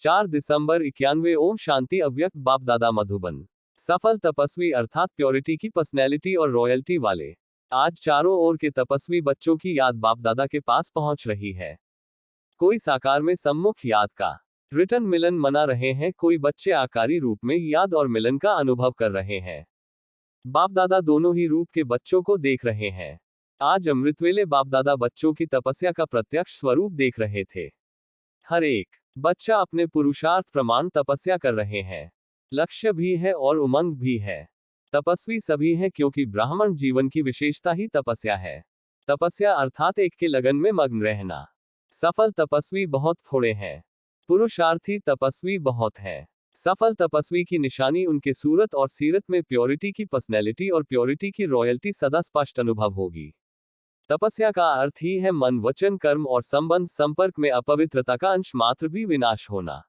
4 दिसंबर 91। ओम शांति। अव्यक्त बाप दादा मधुबन। सफल तपस्वी अर्थात प्योरिटी की पर्सनैलिटी और रॉयल्टी वाले। आज चारों ओर के तपस्वी बच्चों की याद बाप दादा के पास पहुंच रही है। कोई साकार में सम्मुख याद का रिटर्न मिलन मना रहे हैं, कोई बच्चे आकारी रूप में याद और मिलन का अनुभव कर रहे हैं। बाप दादा दोनों ही रूप के बच्चों को देख रहे हैं। आज अमृतवेले बाप दादा बच्चों की तपस्या का प्रत्यक्ष स्वरूप देख रहे थे। हर एक बच्चा अपने पुरुषार्थ प्रमाण तपस्या कर रहे हैं। लक्ष्य भी है और उमंग भी है। तपस्वी सभी हैं क्योंकि ब्राह्मण जीवन की विशेषता ही तपस्या है। तपस्या अर्थात एक के लगन में मग्न रहना। सफल तपस्वी बहुत थोड़े हैं, पुरुषार्थी तपस्वी बहुत हैं। सफल तपस्वी की निशानी उनके सूरत और सीरत में प्योरिटी की पर्सनैलिटी और प्योरिटी की रॉयल्टी सदा स्पष्ट अनुभव होगी। तपस्या का अर्थ ही है मन वचन कर्म और संबंध संपर्क में अपवित्रता का अंश मात्र भी विनाश होना,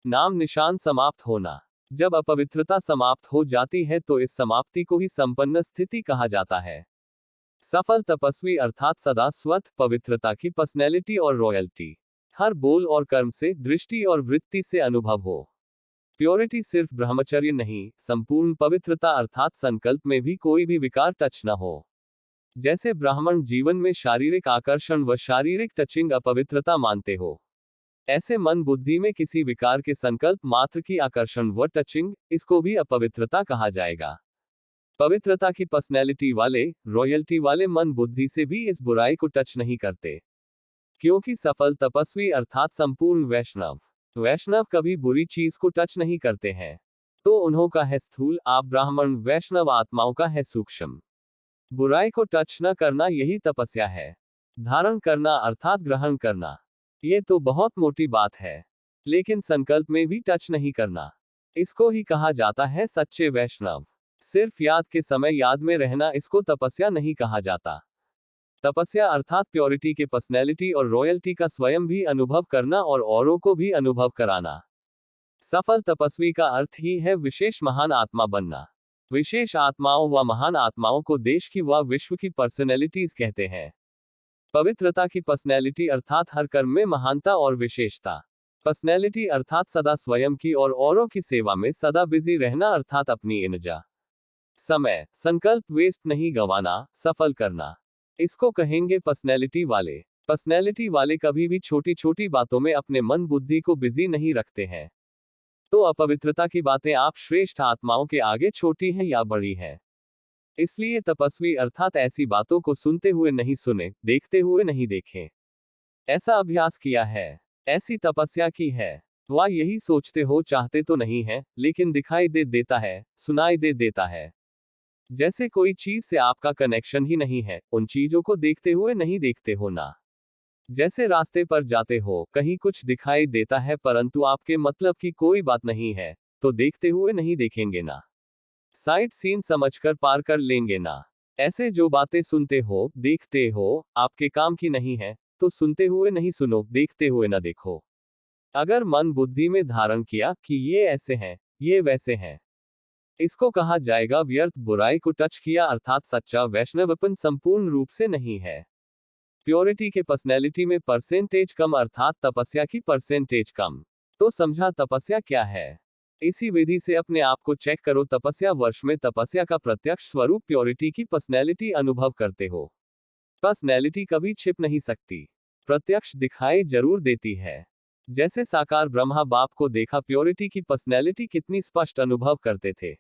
नाम निशान समाप्त होना। जब अपवित्रता समाप्त हो जाती है तो इस समाप्ति को ही संपन्न स्थिति कहा जाता है। सफल तपस्वी अर्थात सदा स्वतः पवित्रता की पर्सनैलिटी और रॉयल्टी हर बोल और कर्म से, दृष्टि और वृत्ति से अनुभव हो। प्योरिटी सिर्फ ब्रह्मचर्य नहीं, संपूर्ण पवित्रता अर्थात संकल्प में भी कोई भी विकार टच न हो। जैसे ब्राह्मण जीवन में शारीरिक आकर्षण व शारीरिक टचिंग अपवित्रता मानते हो, ऐसे मन बुद्धि में किसी विकार के संकल्प मात्र की आकर्षण व टचिंग, इसको भी अपवित्रता कहा जाएगा। पवित्रता की पर्सनैलिटी वाले, रॉयल्टी वाले मन बुद्धि से भी इस बुराई को टच नहीं करते, क्योंकि सफल तपस्वी अर्थात संपूर्ण वैष्णव कभी बुरी चीज को टच नहीं करते हैं। तो उन्हों का है स्थूल, आप ब्राह्मण वैष्णव आत्माओं का है सूक्ष्म। बुराई को टच न करना यही तपस्या है। धारण करना अर्थात ग्रहण करना, ये तो बहुत मोटी बात है, लेकिन संकल्प में भी टच नहीं करना, इसको ही कहा जाता है सच्चे वैष्णव। सिर्फ याद के समय याद में रहना, इसको तपस्या नहीं कहा जाता। तपस्या अर्थात प्योरिटी के पर्सनैलिटी और रॉयल्टी का स्वयं भी अनुभव करना और औरों को भी अनुभव कराना। सफल तपस्वी का अर्थ ही है विशेष महान आत्मा बनना। विशेष आत्माओं व महान आत्माओं को देश की व विश्व की पर्सनैलिटीज कहते हैं। पवित्रता की पर्सनैलिटी अर्थात हर कर्म में महानता और विशेषता। पर्सनैलिटी अर्थात सदा स्वयं की और औरों की सेवा में सदा बिजी रहना अर्थात अपनी ऊर्जा, समय, संकल्प वेस्ट नहीं गंवाना, सफल करना, इसको कहेंगे पर्सनैलिटी वाले। पर्सनैलिटी वाले कभी भी छोटी छोटी बातों में अपने मन बुद्धि को बिजी नहीं रखते हैं। तो अपवित्रता की बातें आप श्रेष्ठ आत्माओं के आगे छोटी हैं या बड़ी हैं। इसलिए तपस्वी अर्थात ऐसी बातों को सुनते हुए नहीं सुने, देखते हुए नहीं देखें। ऐसा अभ्यास किया है, ऐसी तपस्या की है, वह यही सोचते हो चाहते तो नहीं है, लेकिन दिखाई दे देता है, सुनाई दे देता है। जैसे कोई चीज से आपका कनेक्शन ही नहीं है, उन चीजों को देखते हुए नहीं देखते हो ना। जैसे रास्ते पर जाते हो, कहीं कुछ दिखाई देता है परंतु आपके मतलब की कोई बात नहीं है, तो देखते हुए नहीं देखेंगे ना, साइट सीन समझकर पार कर लेंगे ना। ऐसे जो बातें सुनते हो, देखते हो, आपके काम की नहीं है, तो सुनते हुए नहीं सुनो, देखते हुए ना देखो। अगर मन बुद्धि में धारण किया कि ये ऐसे हैं, ये वैसे हैं, इसको कहा जाएगा व्यर्थ। बुराई को टच किया अर्थात सच्चा वैष्णवपन संपूर्ण रूप से नहीं है। प्योरिटी के पर्सनैलिटी में परसेंटेज कम अर्थात तपस्या की परसेंटेज कम। तो समझा तपस्या क्या है। इसी विधि से अपने आप को चेक करो। तपस्या वर्ष में तपस्या का प्रत्यक्ष स्वरूप प्योरिटी की पर्सनैलिटी अनुभव करते हो। पर्सनैलिटी कभी छिप नहीं सकती, प्रत्यक्ष दिखाई जरूर देती है। जैसे साकार ब्रह्मा बाप को देखा, प्योरिटी की पर्सनैलिटी कितनी स्पष्ट अनुभव करते थे।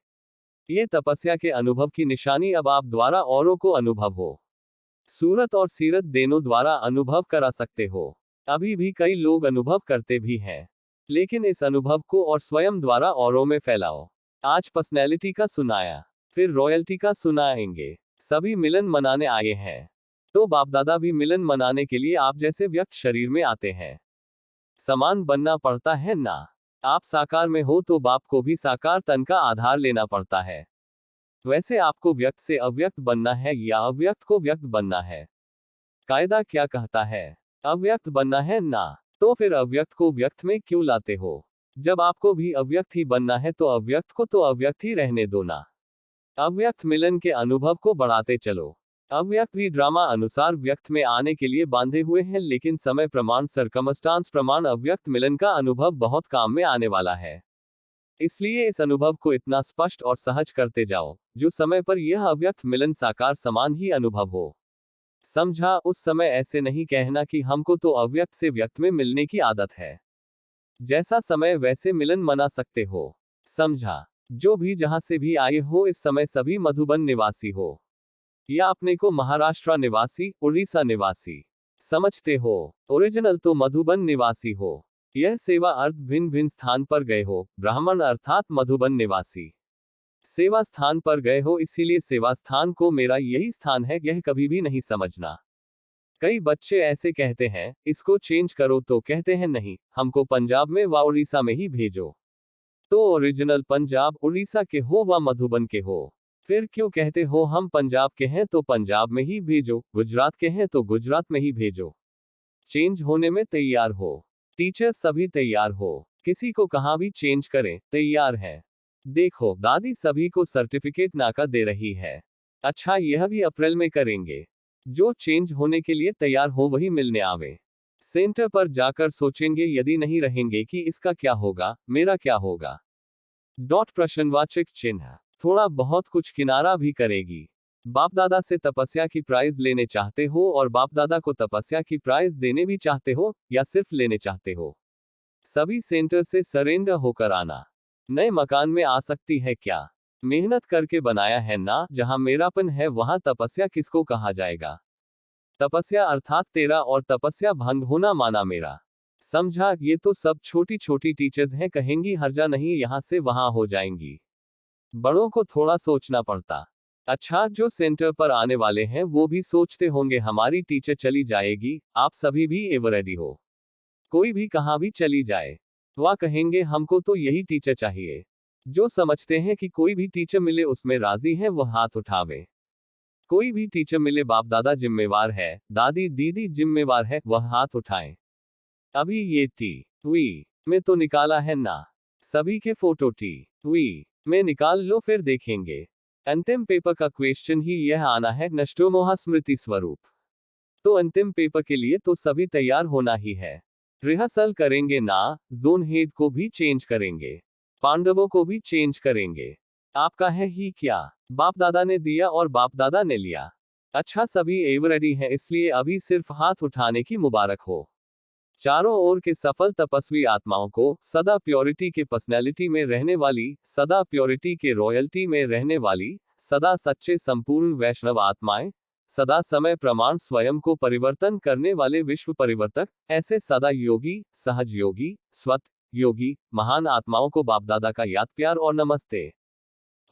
ये तपस्या के अनुभव की निशानी अब आप द्वारा औरों को अनुभव हो। सूरत और सीरत दोनों द्वारा अनुभव करा सकते हो। अभी भी कई लोग अनुभव करते भी हैं, लेकिन इस अनुभव को और स्वयं द्वारा औरों में फैलाओ। आज पर्सनैलिटी का सुनाया, फिर रॉयल्टी का सुनाएंगे। सभी मिलन मनाने आए हैं, तो बाप दादा भी मिलन मनाने के लिए आप जैसे व्यक्त शरीर में आते हैं। समान बनना पड़ता है ना। आप साकार में हो तो बाप को भी साकार तन का आधार लेना पड़ता है। वैसे आपको व्यक्त से अव्यक्त बनना है या अव्यक्त को व्यक्त बनना है। कायदा क्या कहता है? अव्यक्त बनना है ना। तो फिर अव्यक्त को व्यक्त में क्यों लाते हो? जब आपको भी अव्यक्त ही बनना है तो अव्यक्त को तो अव्यक्त ही रहने दो ना। अव्यक्त मिलन के अनुभव को बढ़ाते चलो। अव्यक्त भी ड्रामा अनुसार व्यक्त में आने के लिए बांधे हुए हैं, लेकिन समय प्रमाण सरकमस्टांस प्रमाण अव्यक्त मिलन का अनुभव बहुत काम में आने वाला है। इसलिए इस अनुभव को इतना स्पष्ट और सहज करते जाओ, जो समय पर यह अव्यक्त मिलन साकार समान ही अनुभव हो। समझा? उस समय ऐसे नहीं कहना कि हमको तो अव्यक्त से व्यक्त में मिलने की आदत है, जैसा समय वैसे मिलन मना सकते हो। समझा? जो भी जहां से भी आए हो, इस समय सभी मधुबन निवासी हो, या अपने को महाराष्ट्र निवासी, उड़ीसा निवासी समझते हो। ओरिजिनल तो मधुबन निवासी हो। यह सेवा अर्थ भिन्न भिन्न स्थान पर गए हो, ब्राह्मण अर्थात मधुबन निवासी सेवा स्थान पर गए हो, इसीलिए सेवा स्थान को मेरा यही स्थान है, यह कभी भी नहीं समझना। कई बच्चे ऐसे कहते हैं, इसको चेंज करो, तो कहते हैं नहीं, हमको पंजाब में व उड़ीसा में ही भेजो। तो ओरिजिनल पंजाब उड़ीसा के हो व मधुबन के हो, फिर क्यों कहते हो हम पंजाब के हैं तो पंजाब में ही भेजो, गुजरात के हैं तो गुजरात में ही भेजो। चेंज होने में तैयार हो, टीचर सभी तैयार हो, किसी को कहाँ भी चेंज करें, तैयार है। देखो दादी सभी को सर्टिफिकेट नाका दे रही है। अच्छा, यह भी अप्रैल में करेंगे। जो चेंज होने के लिए तैयार हो वही मिलने आवे। सेंटर पर जाकर सोचेंगे, यदि नहीं रहेंगे कि इसका क्या होगा, मेरा क्या होगा। प्रश्नवाचक चिन्ह। थोड़ा बहुत कुछ किनारा भी करेगी। बाप दादा से तपस्या की प्राइज लेने चाहते हो और बाप दादा को तपस्या की प्राइज देने भी चाहते हो, या सिर्फ लेने चाहते हो? सभी सेंटर से सरेंडर होकर आना। नए मकान में आ सकती है क्या? मेहनत करके बनाया है ना, जहां मेरापन है वहां तपस्या किसको कहा जाएगा? तपस्या अर्थात तेरा और तपस्या भंग होना माना मेरा। समझा? ये तो सब छोटी छोटी टीचर्स हैं, कहेंगी हर्जा नहीं, यहां से वहां हो जाएंगी। बड़ों को थोड़ा सोचना पड़ता। अच्छा, जो सेंटर पर आने वाले हैं वो भी सोचते होंगे हमारी टीचर चली जाएगी, आप सभी भी एवर रेडी हो। कोई भी कहां भी चली जाए, वह कहेंगे हमको तो यही टीचर चाहिए। जो समझते हैं कि कोई भी टीचर मिले उसमें राजी है वह हाथ उठावे। कोई भी टीचर मिले, बाप दादा जिम्मेवार है, दादी दीदी जिम्मेवार है, वह हाथ उठाएं। अभी ये टी वी में तो निकाला है ना, सभी के फोटो टी वी में निकाल लो, फिर देखेंगे। अंतिम पेपर का क्वेश्चन ही यह आना है, नष्टोमोह स्मृति स्वरूप। तो अंतिम पेपर के लिए तो सभी तैयार होना ही है। रिहर्सल करेंगे ना, जोन हेड को भी चेंज करेंगे, पांडवों को भी चेंज करेंगे। आपका है ही क्या, बाप दादा ने दिया और बाप दादा ने लिया। अच्छा, सभी एवर रेडी हैं, इसलिए अभी सिर्फ हाथ उठाने की मुबारक हो। चारों ओर के सफल तपस्वी आत्माओं को, सदा प्योरिटी के पर्सनैलिटी में रहने वाली, सदा प्योरिटी के रॉयल्टी में रहने वाली, सदा सच्चे संपूर्ण वैष्णव आत्माएं, सदा समय प्रमाण स्वयं को परिवर्तन करने वाले विश्व परिवर्तक, ऐसे सदा योगी, सहज योगी, स्वत योगी महान आत्माओं को बाप दादा का याद प्यार और नमस्ते।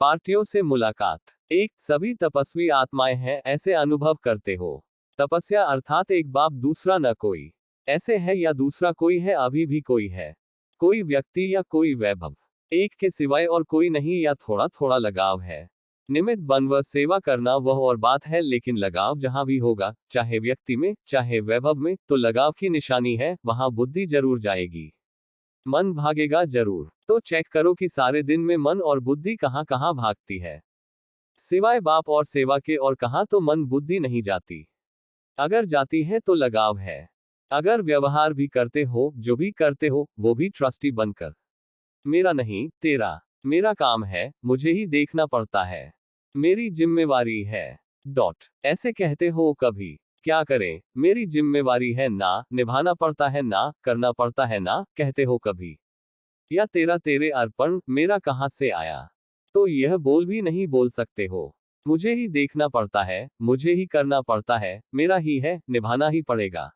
पार्टियों से मुलाकात। एक, सभी तपस्वी आत्माएं हैं, ऐसे अनुभव करते हो। तपस्या अर्थात एक बाप दूसरा न कोई, ऐसे है या दूसरा कोई है, अभी भी कोई है, कोई व्यक्ति या कोई वैभव, एक के सिवाय और कोई नहीं, या थोड़ा थोड़ा लगाव है। निमित्त बनकर सेवा करना वह और बात है, लेकिन लगाव जहां भी होगा, चाहे व्यक्ति में चाहे वैभव में, तो लगाव की निशानी है, वहां बुद्धि जरूर जाएगी, मन भागेगा जरूर। तो चेक करो कि सारे दिन में मन और बुद्धि कहां कहां भागती है, सिवाय बाप और सेवा के, और कहां तो मन बुद्धि नहीं जाती। अगर जाती है तो लगाव है। अगर व्यवहार भी करते हो, जो भी करते हो, वो भी ट्रस्टी बनकर, मेरा नहीं तेरा, मेरा काम है, मुझे ही देखना पड़ता है, मेरी जिम्मेवारी है। ऐसे कहते हो कभी, क्या करें, मेरी जिम्मेवारी है ना, निभाना पड़ता है ना, करना पड़ता है ना, कहते हो कभी। या तेरा तेरे अर्पण, मेरा कहां से आया, तो यह बोल भी नहीं बोल सकते हो। मुझे ही देखना पड़ता है, मुझे ही करना पड़ता है, मेरा ही है, निभाना ही पड़ेगा।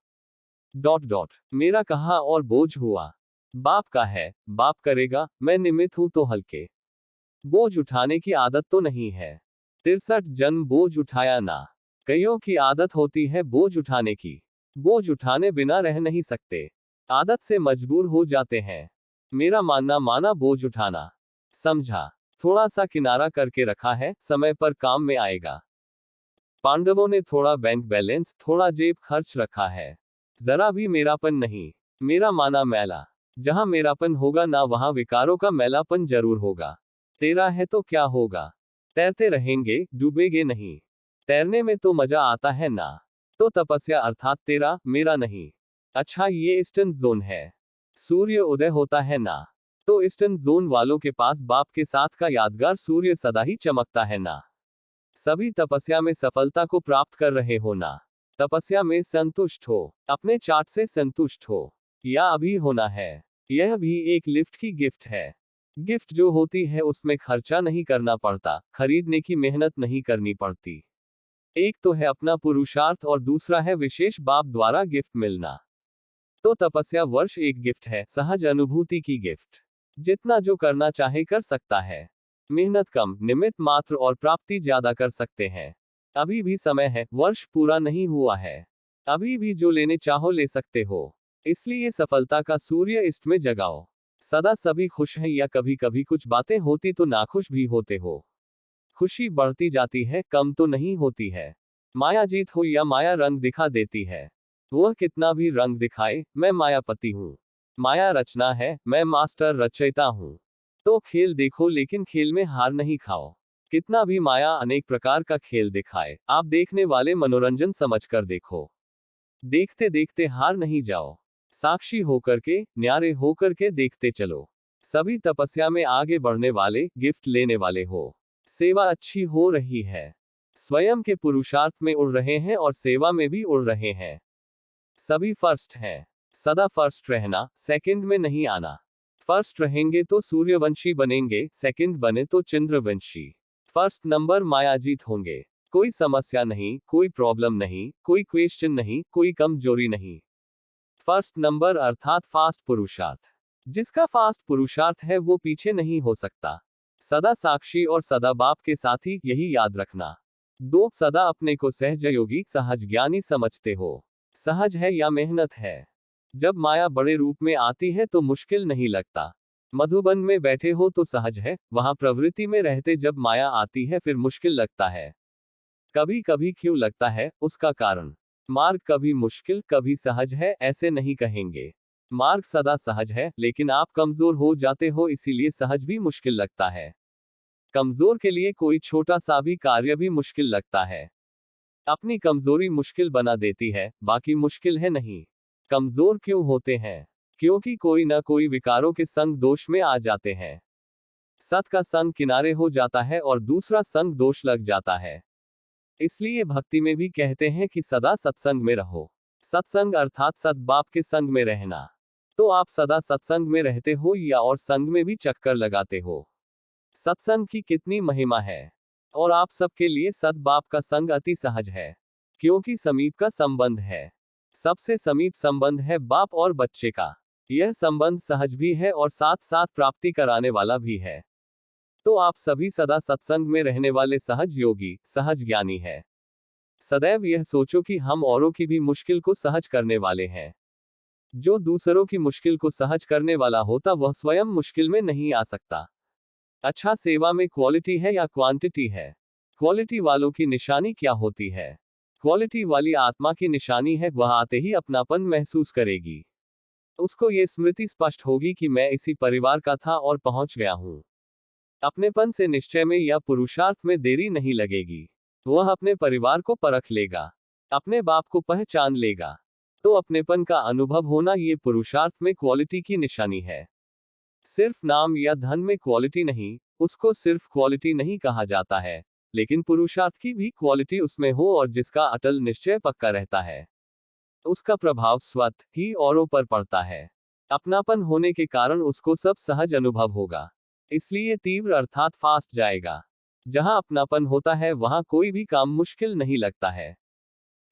मेरा कहा और बोझ हुआ, बाप का है, बाप करेगा, मैं निमित्त हूं तो हल्के बोझ उठाने की आदत तो नहीं है। 63 जन्म बोझ उठाया ना। कईयों की आदत होती है बोझ उठाने की, बोझ उठाने बिना रह नहीं सकते, आदत से मजबूर हो जाते हैं। मेरा मानना माना बोझ उठाना। समझा? थोड़ा सा किनारा करके रखा है, समय पर काम में आएगा। पांडवों ने थोड़ा बैंक बैलेंस, थोड़ा जेब खर्च रखा है, जरा भी मेरापन नहीं। मेरा माना मैला, जहां मेरापन होगा ना वहां विकारों का मैलापन जरूर होगा। तेरा है तो क्या होगा, तैरते रहेंगे, डूबेगे नहीं। तैरने में तो मजा आता है ना। तो तपस्या अर्थात तेरा, मेरा नहीं। अच्छा, ये ईस्टर्न जोन है। सूर्य उदय होता है ना। तो ईस्टर्न जोन वालों के पास बाप के साथ का यादगार सूर्य सदा ही चमकता है ना। सभी तपस्या में सफलता को प्राप्त कर रहे हो ना। तपस्या में संतुष्ट हो, अपने चार्ट से संतुष्ट हो, या अभी होना है। यह भी एक लिफ्ट की गिफ्ट है। गिफ्ट जो होती है उसमें खर्चा नहीं करना पड़ता, खरीदने की मेहनत नहीं करनी पड़ती। एक तो है अपना पुरुषार्थ और दूसरा है विशेष बाप द्वारा गिफ्ट मिलना। तो तपस्या वर्ष एक गिफ्ट है, सहज अनुभूति की गिफ्ट। जितना जो करना चाहे कर सकता है। मेहनत कम, निमित्त मात्र और प्राप्ति ज्यादा कर सकते हैं। अभी भी समय है, वर्ष पूरा नहीं हुआ है। अभी भी जो लेने चाहो ले सकते हो। इसलिए सफलता का सूर्य इष्ट में जगाओ। सदा सभी खुश हैं या कभी कभी कुछ बातें होती तो नाखुश भी होते हो। खुशी बढ़ती जाती है, कम तो नहीं होती है। माया जीत हो या माया रंग दिखा देती है। वह कितना भी रंग दिखाए, मैं मायापति हूँ। माया रचना है, मैं मास्टर रचयिता हूँ। तो खेल देखो लेकिन खेल में हार नहीं खाओ। कितना भी माया अनेक प्रकार का खेल दिखाए, आप देखने वाले मनोरंजन समझकर देखो। देखते देखते हार नहीं जाओ। साक्षी होकर के, न्यारे होकर के देखते चलो। सभी तपस्या में आगे बढ़ने वाले, गिफ्ट लेने वाले हो। सेवा अच्छी हो रही है। स्वयं के पुरुषार्थ में उड़ रहे हैं और सेवा में भी उड़ रहे हैं। सभी फर्स्ट हैं। सदा फर्स्ट रहना, सेकंड में नहीं आना। फर्स्ट रहेंगे तो सूर्यवंशी बनेंगे, सेकंड बने तो चंद्रवंशी। फर्स्ट नंबर मायाजीत होंगे। कोई समस्या नहीं, कोई प्रॉब्लम नहीं, कोई क्वेश्चन नहीं, कोई कमजोरी नहीं। फर्स्ट नंबर अर्थात फास्ट पुरुषार्थ। जिसका फास्ट पुरुषार्थ है वो पीछे नहीं हो सकता। सदा साक्षी और सदा बाप के साथी, यही याद रखना। दो, सदा अपने को सहजयोगी, सहज ज्ञानी समझते हो। सहज है या मेहनत है। जब माया बड़े रूप में आती है तो मुश्किल नहीं लगता। मधुबन में बैठे हो तो सहज है, वहां प्रवृत्ति में रहते जब माया आती है फिर मुश्किल लगता है। कभी कभी क्यों लगता है, उसका कारण। मार्ग कभी मुश्किल कभी सहज है, ऐसे नहीं कहेंगे। मार्ग सदा सहज है, लेकिन आप कमजोर हो जाते हो इसीलिए सहज भी मुश्किल लगता है। कमजोर के लिए कोई छोटा सा भी कार्य भी मुश्किल लगता है। अपनी कमजोरी मुश्किल बना देती है, बाकी मुश्किल है नहीं। कमजोर क्यों होते हैं? क्योंकि कोई न कोई विकारों के संग दोष में आ जाते हैं। सत का संग किनारे हो जाता है और दूसरा संग दोष लग जाता है। इसलिए भक्ति में भी कहते हैं कि सदा सत्संग में रहो। सत्संग अर्थात सद्बाप के संग में रहना। तो आप सदा सत्संग में रहते हो या और संग में भी चक्कर लगाते हो। सत्संग की कितनी महिमा है। और आप सबके लिए सद्बाप का संग अति सहज है। क्योंकि समीप का संबंध है। सबसे समीप संबंध है बाप और बच्चे का। यह संबंध सहज भी है और साथ साथ प्राप्ति कराने वाला भी है। तो आप सभी सदा सत्संग में रहने वाले सहज योगी, सहज ज्ञानी है। सदैव यह सोचो कि हम औरों की भी मुश्किल को सहज करने वाले हैं। जो दूसरों की मुश्किल को सहज करने वाला होता वह स्वयं मुश्किल में नहीं आ सकता। अच्छा, सेवा में क्वालिटी है या क्वांटिटी है? क्वालिटी वालों की निशानी क्या होती है? क्वालिटी वाली आत्मा की निशानी है, वह आते ही अपनापन महसूस करेगी। उसको ये स्मृति स्पष्ट होगी कि मैं इसी परिवार का था और पहुंच गया हूं। अपनेपन से निश्चय में या पुरुषार्थ में देरी नहीं लगेगी। वह अपने परिवार को परख लेगा, अपने बाप को पहचान लेगा। तो अपनेपन का अनुभव होना ये पुरुषार्थ में क्वालिटी की निशानी है। सिर्फ नाम या धन में क्वालिटी नहीं, उसको सिर्फ क्वालिटी नहीं कहा जाता है, लेकिन पुरुषार्थ की भी क्वालिटी उसमें हो और जिसका अटल निश्चय पक्का रहता है। उसका प्रभाव स्वतः ही औरों पर पड़ता है। अपनापन होने के कारण उसको सब सहज अनुभव होगा। इसलिए तीव्र अर्थात फास्ट जाएगा। जहां अपनापन होता है वहां कोई भी काम मुश्किल नहीं लगता है।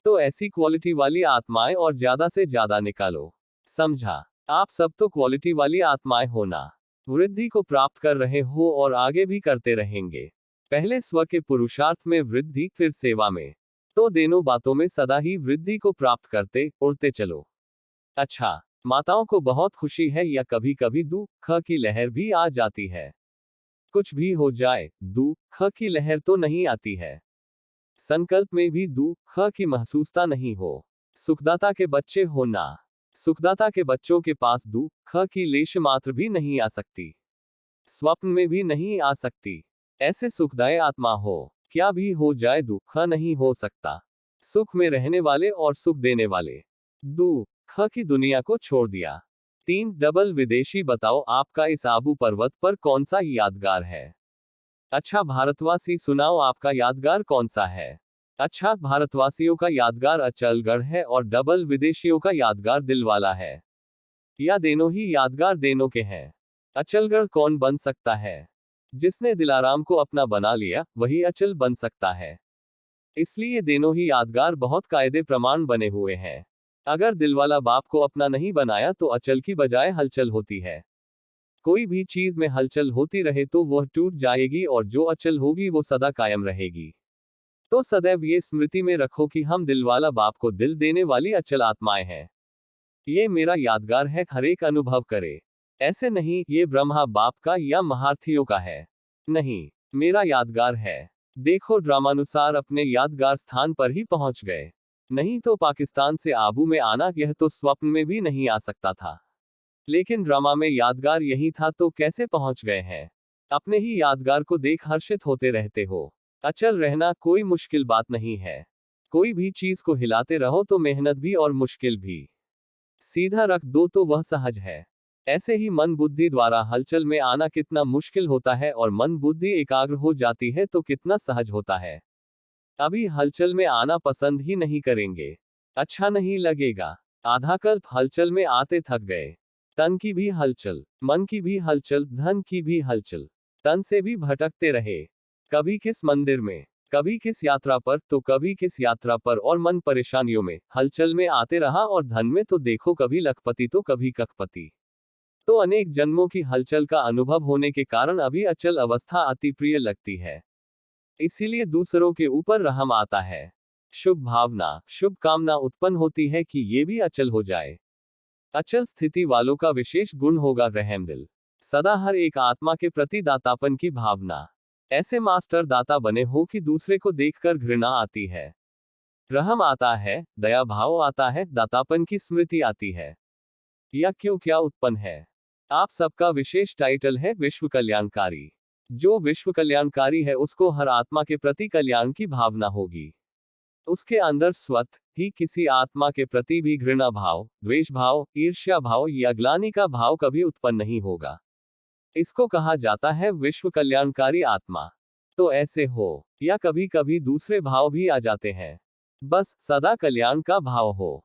तो ऐसी क्वालिटी वाली आत्माएं और ज्यादा से ज्यादा निकालो। समझा? आप सब तो क्वालिटी वाली आत्माएं हो ना। वृद्धि को प्राप्त कर रहे हो और आगे भी करते रहेंगे। पहले स्व के पुरुषार्थ में वृद्धि, फिर सेवा में। तो दोनों बातों में सदा ही वृद्धि को प्राप्त करते उड़ते चलो। अच्छा, माताओं को बहुत खुशी है या कभी कभी दुख की लहर भी आ जाती है? कुछ भी हो जाए, दुख की लहर तो नहीं आती है। संकल्प में भी दुख की महसूसता नहीं हो। सुखदाता के बच्चे हो ना। सुखदाता के बच्चों के पास दुख की लेश मात्र भी नहीं आ सकती। स्वप्न में भी नहीं आ सकती। ऐसे सुखदायी आत्मा हो। क्या भी हो जाए दुख नहीं हो सकता। सुख में रहने वाले और सुख देने वाले। दुख की दुनिया को छोड़ दिया। 3 डबल विदेशी बताओ आपका इस आबू पर्वत पर कौन सा यादगार है। अच्छा भारतवासी सुनाओ आपका यादगार कौन सा है। अच्छा भारतवासियों का यादगार अचलगढ़ है और डबल विदेशियों का यादगार दिलवाला है। या दोनों ही यादगार दोनों के हैं। अचलगढ़ कौन बन सकता है। जिसने दिलाराम को अपना बना लिया वही अचल बन सकता है। इसलिए दोनों ही यादगार बहुत कायदे प्रमाण बने हुए हैं। अगर दिलवाला बाप को अपना नहीं बनाया तो अचल की बजाय हलचल होती है। कोई भी चीज में हलचल होती रहे तो वह टूट जाएगी और जो अचल होगी वो सदा कायम रहेगी। तो सदैव ये स्मृति में रखो कि हम दिलवाला बाप को दिल देने वाली अचल आत्माएं हैं। ये मेरा यादगार है, हर एक अनुभव करे। ऐसे नहीं ये ब्रह्मा बाप का या महारथियों का है। नहीं, मेरा यादगार है। देखो ड्रामानुसार अपने यादगार स्थान पर ही पहुंच गए। नहीं तो पाकिस्तान से आबू में आना यह तो स्वप्न में भी नहीं आ सकता था। लेकिन ड्रामा में यादगार यही था तो कैसे पहुंच गए हैं। अपने ही यादगार को देख हर्षित होते रहते हो। अचल रहना कोई मुश्किल बात नहीं है। कोई भी चीज को हिलाते रहो तो मेहनत भी और मुश्किल भी। सीधा रख दो तो वह सहज है। ऐसे ही मन बुद्धि द्वारा हलचल में आना कितना मुश्किल होता है और मन बुद्धि एकाग्र हो जाती है तो कितना सहज होता है। अभी हलचल में आना पसंद ही नहीं करेंगे। अच्छा नहीं लगेगा। आधा कल्प हलचल में आते थक गए। तन की भी हलचल, मन की भी हलचल, धन की भी हलचल। तन से भी भटकते रहे। कभी किस मंदिर में, कभी किस यात्रा पर तो कभी किस यात्रा पर और मन परेशानियों में हलचल में आते रहा और धन में तो देखो कभी लखपति तो कभी कखपति। तो अनेक जन्मों की हलचल का अनुभव होने के कारण अभी अचल अवस्था अति प्रिय लगती है। इसीलिए दूसरों के ऊपर रहम आता है। शुभ भावना, शुभ कामना उत्पन्न होती है कि ये भी अचल हो जाए। अचल स्थिति वालों का विशेष गुण होगा रहमदिल। सदा हर एक आत्मा के प्रति दातापन की भावना। ऐसे मास्टर दाता बने हो कि दूसरे को देखकर घृणा आती है, रहम आता है, दया भाव आता है, दातापन की स्मृति आती है। या क्यों क्या उत्पन्न है। आप सबका विशेष टाइटल है विश्व कल्याणकारी। जो विश्व कल्याणकारी है उसको हर आत्मा के प्रति कल्याण की भावना होगी। उसके अंदर स्वतः ही किसी आत्मा के प्रति भी घृणा भाव, द्वेष भाव, ईर्ष्या भाव या ग्लानि का भाव कभी उत्पन्न नहीं होगा। इसको कहा जाता है विश्व कल्याणकारी आत्मा। तो ऐसे हो, या कभी कभी दूसरे भाव भी आ जाते हैं। बस सदा कल्याण का भाव हो।